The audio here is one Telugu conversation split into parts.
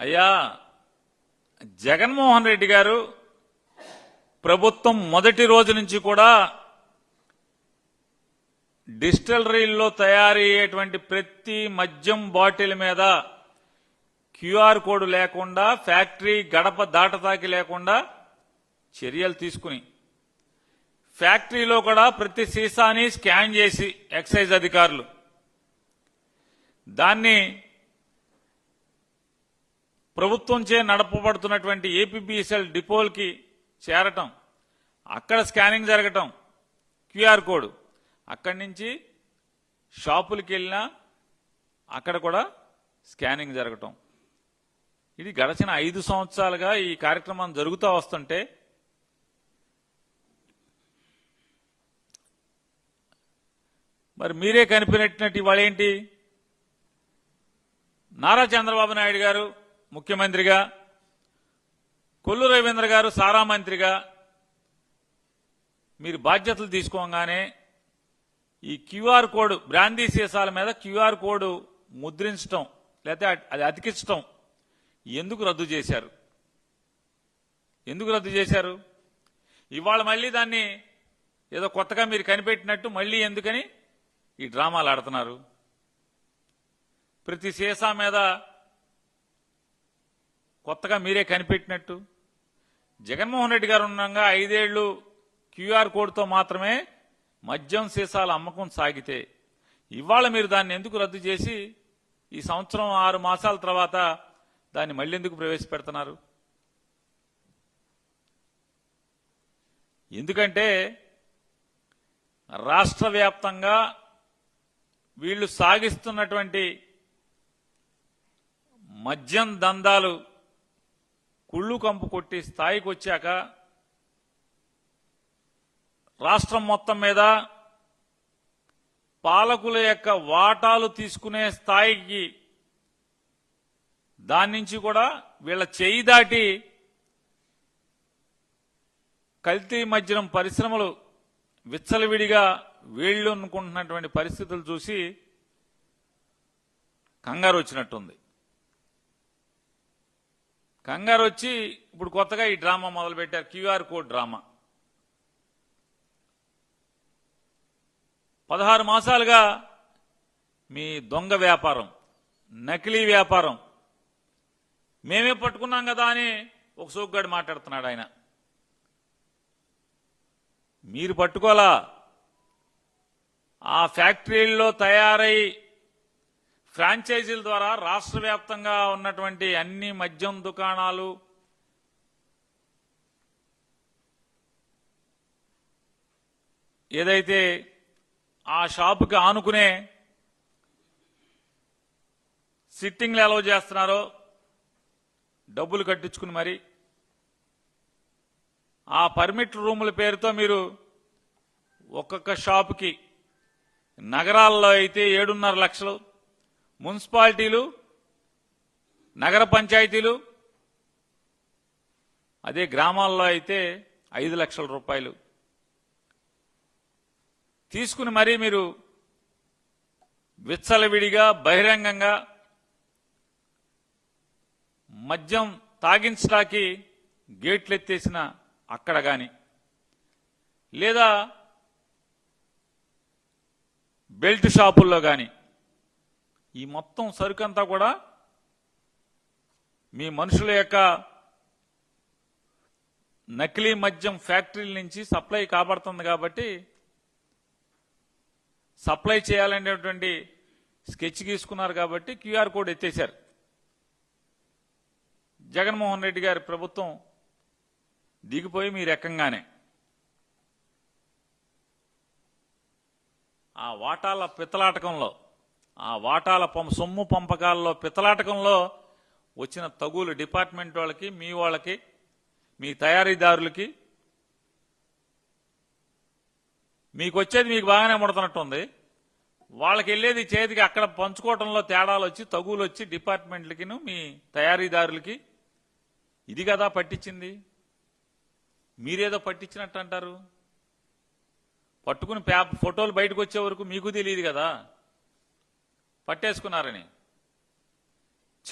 అయ్యా జగన్మోహన్ రెడ్డి గారు ప్రభుత్వం మొదటి రోజు నుంచి కూడా డిస్టిలరీల్లో తయారయ్యేటువంటి ప్రతి మద్యం బాటిల్ మీద క్యూఆర్ కోడ్ లేకుండా ఫ్యాక్టరీ గడప దాటతాకి లేకుండా చర్యలు తీసుకుని ఫ్యాక్టరీలో కూడా ప్రతి సీసాని స్కాన్ చేసి ఎక్సైజ్ అధికారులు దాన్ని ప్రభుత్వంచే నడపబడుతున్నటువంటి ఏపీబీఎస్ఎల్ డిపోలకి చేరటం, అక్కడ స్కానింగ్ జరగటం, క్యూఆర్ కోడ్ అక్కడి నుంచి షాపులకి వెళ్ళినా అక్కడ కూడా స్కానింగ్ జరగటం. ఇది గడిచిన 5 సంవత్సరాలుగా ఈ కార్యక్రమం జరుగుతూ వస్తుంటే మరి మీరే కనిపెట్టినట్టు ఇవాళ ఏంటి? నారా చంద్రబాబు నాయుడు గారు ముఖ్యమంత్రిగా, కొల్లు రవీంద్ర గారు సారా మంత్రిగా మీరు బాధ్యతలు తీసుకోగానే ఈ క్యూఆర్ కోడ్ బ్రాందీ సీసాల మీద క్యూఆర్ కోడ్ ముద్రించడం లేకపోతే అది అతికించడం ఎందుకు రద్దు చేశారు? ఎందుకు రద్దు చేశారు? ఇవాళ మళ్ళీ దాన్ని ఏదో కొత్తగా మీరు కనిపెట్టినట్టు మళ్ళీ ఎందుకని ఈ డ్రామాలు ఆడుతున్నారు? ప్రతి సీసా మీద కొత్తగా మీరే కనిపెట్టినట్టు. జగన్మోహన్ రెడ్డి గారు ఉండగా 5 ఏళ్లు క్యూఆర్ కోడ్తో మాత్రమే మద్యం సీసాల అమ్మకం సాగితే ఇవాళ మీరు దాన్ని ఎందుకు రద్దు చేసి ఈ సంవత్సరం 6 మాసాల తర్వాత దాన్ని మళ్ళీ ఎందుకు ప్రవేశపెడుతున్నారు? ఎందుకంటే రాష్ట్ర వ్యాప్తంగా వీళ్లు సాగిస్తున్నటువంటి మద్యం దందాలు కుళ్ళు కంపు కొట్టి స్థాయికి వచ్చాక రాష్ట్రం మొత్తం మీద పాలకుల యొక్క వాటాలు తీసుకునే స్థాయికి దాని నుంచి కూడా వీళ్ళ చేయి దాటి కల్తీ మద్యం పరిశ్రమలు విచ్చలవిడిగా వీళ్ళు అనుకుంటున్నటువంటి పరిస్థితులు చూసి కంగారు వచ్చినట్టుంది. కంగారు వచ్చి ఇప్పుడు కొత్తగా ఈ డ్రామా మొదలుపెట్టారు, క్యూఆర్ కోడ్ డ్రామా. 16 మాసాలుగా మీ దొంగ వ్యాపారం, నకిలీ వ్యాపారం మేమే పట్టుకున్నాం కదా అని ఒక సోగ్గాడు మాట్లాడుతున్నాడు. ఆయన మీరు పట్టుకోలా, ఆ ఫ్యాక్టరీల్లో తయారై ఫ్రాంచైజీల ద్వారా రాష్ట్ర వ్యాప్తంగా ఉన్నటువంటి అన్ని మద్యం దుకాణాలు ఏదైతే ఆ షాపుకి ఆనుకునే సిట్టింగ్లు అలౌ చేస్తున్నారో డబ్బులు కట్టించుకుని మరి ఆ పర్మిట్ రూముల పేరుతో మీరు ఒక్కొక్క షాపుకి నగరాల్లో అయితే 7.5 లక్షలు, మున్సిపాలిటీలు నగర పంచాయతీలు అదే గ్రామాల్లో అయితే 5 లక్షల రూపాయలు తీసుకుని మరీ మీరు విచ్చలవిడిగా బహిరంగంగా మద్యం తాగించడానికి గేట్లు ఎత్తేసిన అక్కడ గాని లేదా బెల్ట్ షాపుల్లో గాని ఈ మొత్తం సరుకంతా కూడా మీ మనుషుల యొక్క నకిలీ మద్యం ఫ్యాక్టరీల నుంచి సప్లై కాబడుతుంది కాబట్టి సప్లై చేయాలనేటువంటి స్కెచ్ గీసుకున్నారు కాబట్టి క్యూఆర్ కోడ్ ఎత్తేశారు. జగన్మోహన్ రెడ్డి గారి ప్రభుత్వం దిగిపోయి మీ రకంగానే ఆ వాటాల పిత్తలాటకంలో, ఆ వాటాల సొమ్ము పంపకాల్లో పిత్తలాటకంలో వచ్చిన తగులు డిపార్ట్మెంట్ వాళ్ళకి, మీ వాళ్ళకి, మీ తయారీదారులకి మీకు వచ్చేది మీకు బాగానే ముడుతున్నట్టుంది. వాళ్ళకి వెళ్ళేది చేతికి అక్కడ పంచుకోవడంలో తేడాలు వచ్చి తగులు వచ్చి డిపార్ట్మెంట్లకి మీ తయారీదారులకి ఇది కదా పట్టించింది. మీరేదో పట్టించినట్టు అంటారు. పట్టుకుని ఫోటోలు బయటకు వచ్చే వరకు మీకు తెలియదు కదా పట్టేసుకున్నారని.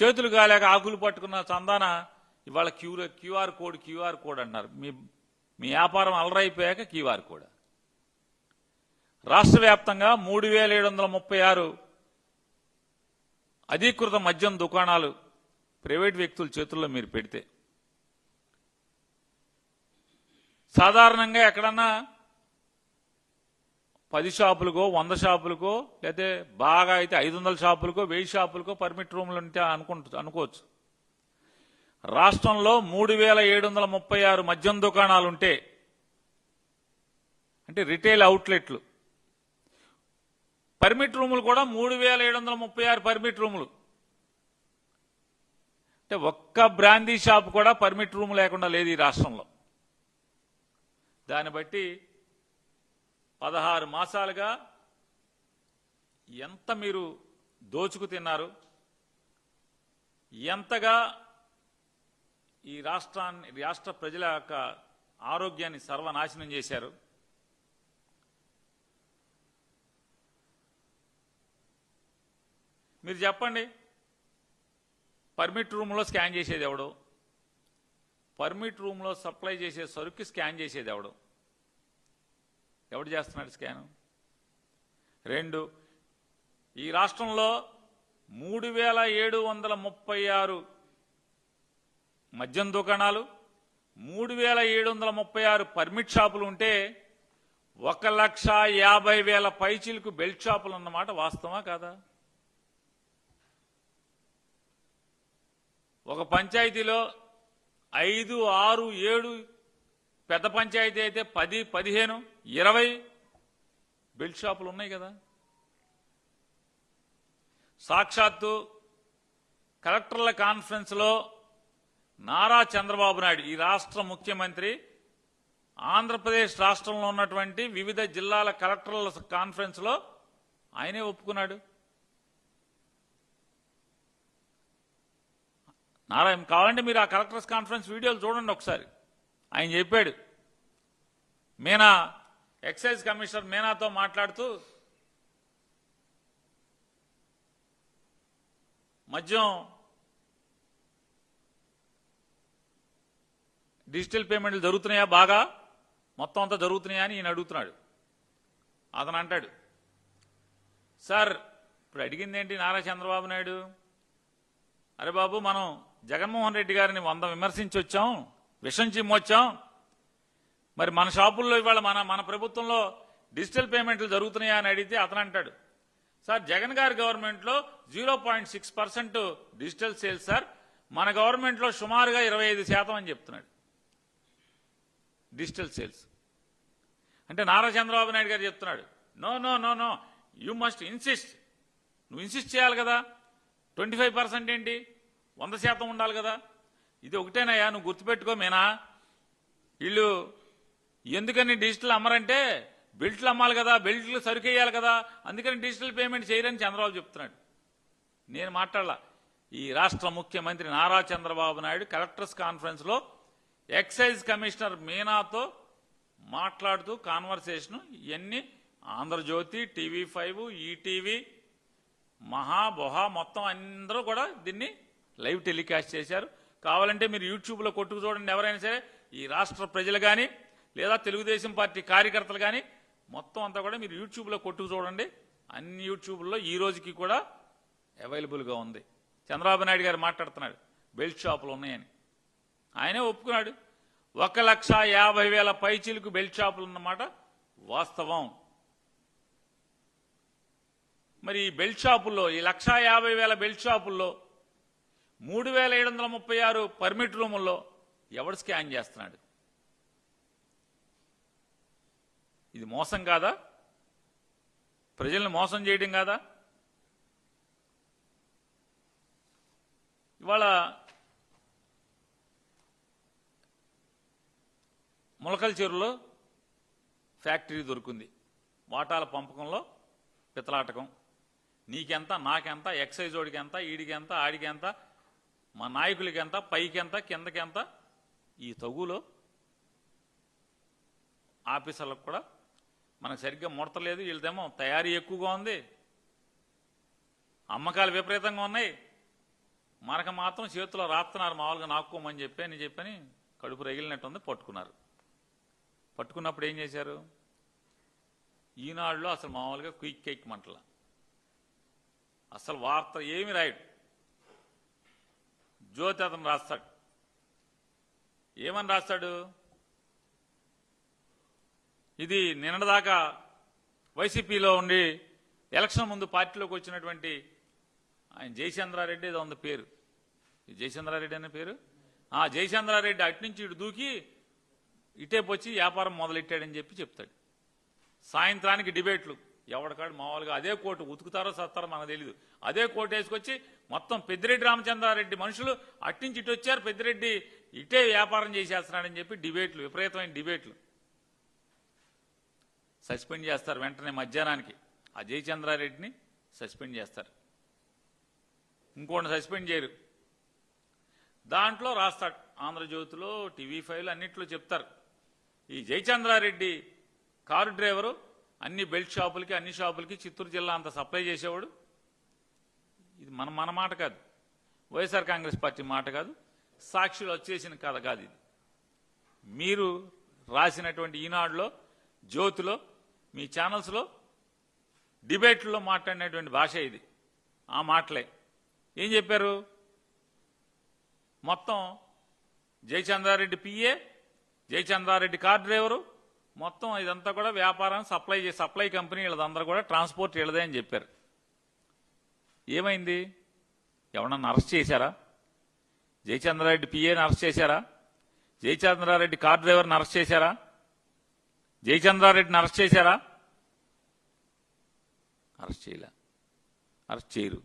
చేతులు కాలేక ఆకులు పట్టుకున్న చందాన ఇవాళ క్యూఆర్ కోడ్ అన్నారు. మీ వ్యాపారం అలరైపోయాక క్యూఆర్ కోడ్. రాష్ట్ర వ్యాప్తంగా 3736 అధీకృత మద్యం దుకాణాలు ప్రైవేట్ వ్యక్తుల చేతుల్లో మీరు పెడితే, సాధారణంగా ఎక్కడన్నా 10 షాపులకో 100 షాపులకో లేకపోతే బాగా అయితే 500 షాపులకో 1000 షాపులకో పర్మిట్ రూములు ఉంటే అనుకోవచ్చు. రాష్ట్రంలో 3736 మద్యం దుకాణాలుంటే, అంటే రిటైల్ అవుట్లెట్లు, పర్మిట్ రూములు కూడా 3736 పర్మిట్ రూములు. అంటే ఒక్క బ్రాందీ షాప్ కూడా పర్మిట్ రూమ్ లేకుండా లేదు ఈ రాష్ట్రంలో. దాన్ని బట్టి 16 మాసాలుగా ఎంత మీరు దోచుకు తిన్నారు, ఎంతగా ఈ రాష్ట్ర ప్రజల యొక్క ఆరోగ్యాన్ని సర్వనాశనం చేశారు. మీరు చెప్పండి, పర్మిట్ రూమ్లో స్కాన్ చేసేది ఎవడు? పర్మిట్ రూమ్లో సప్లై చేసే సరుకు స్కాన్ చేసేది ఎవడు చేస్తున్నాడు స్కాను? 2, ఈ రాష్ట్రంలో 3736 మద్యం దుకాణాలు, 3736 పర్మిట్ షాపులు ఉంటే 1,50,000 పైచీలకు బెల్ట్ షాపులు అన్నమాట. వాస్తవా కాదా? ఒక పంచాయతీలో 5, 6, 7, పెద్ద పంచాయతీ అయితే 10, 15, 20 బెల్ట్ షాపులు ఉన్నాయి కదా. సాక్షాత్తు కలెక్టర్ల కాన్ఫరెన్స్లో నారా చంద్రబాబు నాయుడు, ఈ రాష్ట్ర ముఖ్యమంత్రి, ఆంధ్రప్రదేశ్ రాష్ట్రంలో ఉన్నటువంటి వివిధ జిల్లాల కలెక్టర్ల కాన్ఫరెన్స్లో ఆయనే ఒప్పుకున్నాడు. నారాయణ కావాలంటే మీరు ఆ కలెక్టర్స్ కాన్ఫరెన్స్ వీడియోలు చూడండి ఒకసారి. ఆయన చెప్పాడు, మీనా ఎక్సైజ్ కమిషనర్ మీనాతో మాట్లాడుతూ మద్యం డిజిటల్ పేమెంట్లు జరుగుతున్నాయా, బాగా మొత్తం అంతా జరుగుతున్నాయా అని ఈయన అడుగుతున్నాడు. అతను అంటాడు, సార్ ఇప్పుడు అడిగింది ఏంటి నారా చంద్రబాబు నాయుడు? అరే బాబు, మనం జగన్మోహన్ రెడ్డి గారిని 100 విమర్శించి వచ్చాం, విషం చిమ్మొచ్చాం. మరి మన షాపుల్లో ఇవాళ మన ప్రభుత్వంలో డిజిటల్ పేమెంట్లు జరుగుతున్నాయా అని అడిగితే అతను అంటాడు, సార్ జగన్ గారి గవర్నమెంట్లో 0.6% డిజిటల్ సేల్స్ సార్, మన గవర్నమెంట్లో సుమారుగా 25% అని చెప్తున్నాడు డిజిటల్ సేల్స్. అంటే నారా చంద్రబాబు నాయుడు గారు చెప్తున్నాడు, no no no no you must insist, నువ్వు ఇన్సిస్ట్ చేయాలి కదా. 25% ఏంటి, 100% ఉండాలి కదా. ఇది ఒకటేనయ్యా, నువ్వు గుర్తుపెట్టుకో మీనా. వీళ్ళు ఎందుకని డిజిటల్ అమ్మరంటే బెల్ట్లు అమ్మాలి కదా, బెల్ట్లు సరుకేయాలి కదా, అందుకని డిజిటల్ పేమెంట్ చేయరని చంద్రబాబు చెప్తున్నాడు. నేను మాట్లాడలా. ఈ రాష్ట్ర ముఖ్యమంత్రి నారా చంద్రబాబు నాయుడు కలెక్టర్స్ కాన్ఫరెన్స్లో ఎక్సైజ్ కమిషనర్ మీనాతో మాట్లాడుతూ కాన్వర్సేషన్, ఇవన్నీ ఆంధ్రజ్యోతి, TV5, ఈటీవీ, మహాబొహా మొత్తం అందరూ కూడా దీన్ని లైవ్ టెలికాస్ట్ చేశారు. కావాలంటే మీరు యూట్యూబ్లో కొట్టుకు చూడండి. ఎవరైనా సరే ఈ రాష్ట్ర ప్రజలు కానీ లేదా తెలుగుదేశం పార్టీ కార్యకర్తలు కానీ మొత్తం అంతా కూడా మీరు యూట్యూబ్లో కొట్టుకు చూడండి. అన్ని యూట్యూబ్లో ఈ రోజుకి కూడా అవైలబుల్గా ఉంది. చంద్రబాబు నాయుడు గారు మాట్లాడుతున్నాడు బెల్ట్ షాపులు ఉన్నాయని. ఆయనే ఒప్పుకున్నాడు. 1,50,000 పైచీలకు బెల్ట్ షాపులు ఉన్నమాట వాస్తవం. మరి ఈ బెల్ట్ షాపుల్లో, ఈ 1,50,000 బెల్ట్ షాపుల్లో 3,736 పర్మిట్ రూముల్లో ఎవడు స్కాన్ చేస్తున్నాడు? ఇది మోసం కాదా? ప్రజల్ని మోసం చేయడం కాదా? ఇవాళ ములకల చెరువులో ఫ్యాక్టరీ దొరికింది. వాటాల పంపకంలో పితలాటకం. నీకెంత, నాకెంత, ఎక్సైజ్ ఓడికి ఎంత, ఈడికి ఎంత, ఆడికి ఎంత, మా నాయకులకి ఎంత, పైకి ఎంత, కిందకి ఎంత. ఈ తగులో ఆఫీసర్లకు కూడా మనకు సరిగ్గా ముడతలేదు. వీళ్ళదేమో తయారీ ఎక్కువగా ఉంది, అమ్మకాలు విపరీతంగా ఉన్నాయి. మనకు మాత్రం చేతిలో రాస్తున్నారు మామూలుగా నాక్కోమని చెప్పని కడుపు రగిలినట్టుంది. పట్టుకున్నారు. పట్టుకున్నప్పుడు ఏం చేశారు? ఈనాడులో అసలు మామూలుగా క్విక్ మంటల అసలు వార్త ఏమి రాయడు. జ్యోతి అతను రాస్తాడు. ఏమని రాస్తాడు? ఇది నిన్నదాకా వైసీపీలో ఉండి ఎలక్షన్ ముందు పార్టీలోకి వచ్చినటువంటి ఆయన జయచంద్రారెడ్డి ఏదో ఉంది పేరు. జయచంద్రారెడ్డి అనే పేరు. జయచంద్రారెడ్డి అటు నుంచి ఇటు దూకి ఇటేపు వచ్చి వ్యాపారం మొదలెట్టాడని చెప్తాడు. సాయంత్రానికి డిబేట్లు ఎవరికాడు మామూలుగా అదే కోటు ఉతుకుతారో సత్తారో మనకు తెలీదు. అదే కోటు వేసుకొచ్చి మొత్తం పెద్దిరెడ్డి రామచంద్రారెడ్డి మనుషులు అట్నుంచి ఇటు వచ్చారు, పెద్దిరెడ్డి ఇటే వ్యాపారం చేసేస్తున్నాడని చెప్పి డిబేట్లు, విపరీతమైన డిబేట్లు. సస్పెండ్ చేస్తారు వెంటనే మధ్యాహ్నానికి. ఆ జయచంద్రారెడ్డిని సస్పెండ్ చేస్తారు. ఇంకోటి సస్పెండ్ చేయరు. దాంట్లో రాస్తాడు. ఆంధ్రజ్యోతిలో, టీవీ5లో అన్నిట్లో చెప్తారు. ఈ జయచంద్రారెడ్డి కారు డ్రైవరు అన్ని బెల్ట్ షాపులకి, అన్ని షాపులకి చిత్తూరు జిల్లా అంతా సప్లై చేసేవాడు. ఇది మన మాట కాదు, వైఎస్ఆర్ కాంగ్రెస్ పార్టీ మాట కాదు, సాక్షులు వచ్చేసిన కథ కాదు. ఇది మీరు రాసినటువంటి ఈనాడులో, జ్యోతిలో, మీ ఛానల్స్లో డిబేట్లో మాట్లాడినటువంటి భాష ఇది. ఆ మాటలే ఏం చెప్పారు? మొత్తం Jayachandra Reddy PA, Jayachandra Reddy car driver, మొత్తం ఇదంతా కూడా వ్యాపారం సప్లై కంపెనీ వీళ్ళదందరూ కూడా ట్రాన్స్పోర్ట్ వీళ్ళదే అని చెప్పారు. ఏమైంది? ఎవరన్నా అరెస్ట్ చేశారా? జయచంద్రారెడ్డి పిఏని అరెస్ట్ చేశారా? జయచంద్రారెడ్డి కార్ డ్రైవర్ని అరెస్ట్ చేశారా? జయచంద్రారెడ్డిని అరెస్ట్ చేశారా? అరెస్ట్ చేయలే, అరెస్ట్ చేయరు.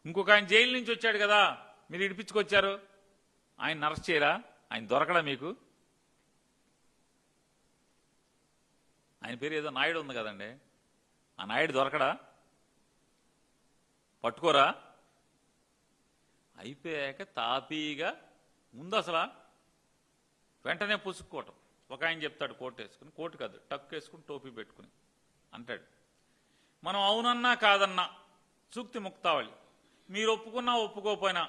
ఇంకొక ఆయన జైలు నుంచి వచ్చాడు కదా, మీరు ఇడిపించుకొచ్చారు, ఆయన అరెస్ట్ చేయరా? ఆయన దొరకడా మీకు? ఆయన పేరు ఏదో నాయుడు ఉంది కదండి, ఆ నాయుడు దొరకడా? పట్టుకోరా? అయిపోయాక తాపీగా ముందు అసలు వెంటనే పుసుక్కోవటం. ఒక ఆయన చెప్తాడు కోట్ వేసుకుని, కోటు కాదు టక్ వేసుకుని టోపీ పెట్టుకుని అంటాడు, మనం అవునన్నా కాదన్నా సూక్తి ముక్తావళి, మీరు ఒప్పుకున్నా ఒప్పుకోపోయినా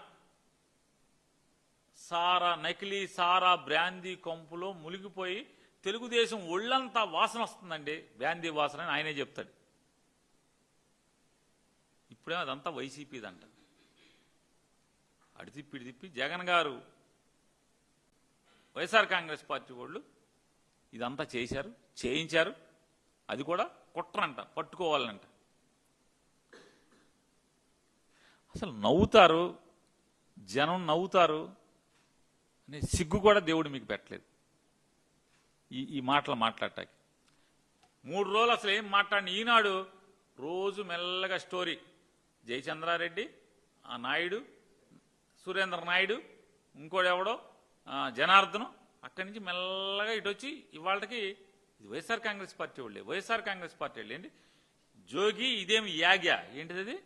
నకిలీ సారా బ్రాందీ కంపులో మునిగిపోయి తెలుగుదేశం ఒళ్ళంతా వాసన వస్తుందండి, బ్రాందీ వాసన అని ఆయనే చెప్తాడు. ఇప్పుడేమో అదంతా వైసీపీదంట. అడి తిప్పి తిప్పి జగన్ గారు, వైఎస్ఆర్ కాంగ్రెస్ పార్టీ వాళ్ళు ఇదంతా చేశారు, చేయించారు. అది కూడా కుట్రంట, పట్టుకోవాలంట. అసలు నవ్వుతారు, జనం నవ్వుతారు అనే సిగ్గు కూడా దేవుడు మీకు పెట్టలేదు ఈ మాటలు మాట్లాడటానికి. 3 రోజులు అసలు ఏం మాట్లాడిన ఈనాడు రోజు మెల్లగా స్టోరీ. జయచంద్రారెడ్డి, ఆ నాయుడు, సురేంద్ర నాయుడు, ఇంకోడెవడో జనార్దనం, అక్కడి నుంచి మెల్లగా ఇటు వచ్చి ఇవాళకి ఇది వైఎస్ఆర్ కాంగ్రెస్ పార్టీ వాళ్ళే, వైఎస్ఆర్ కాంగ్రెస్ పార్టీ వాళ్ళు ఏంటి జోగి, ఇదేమి యాగ్యా ఏంటిది?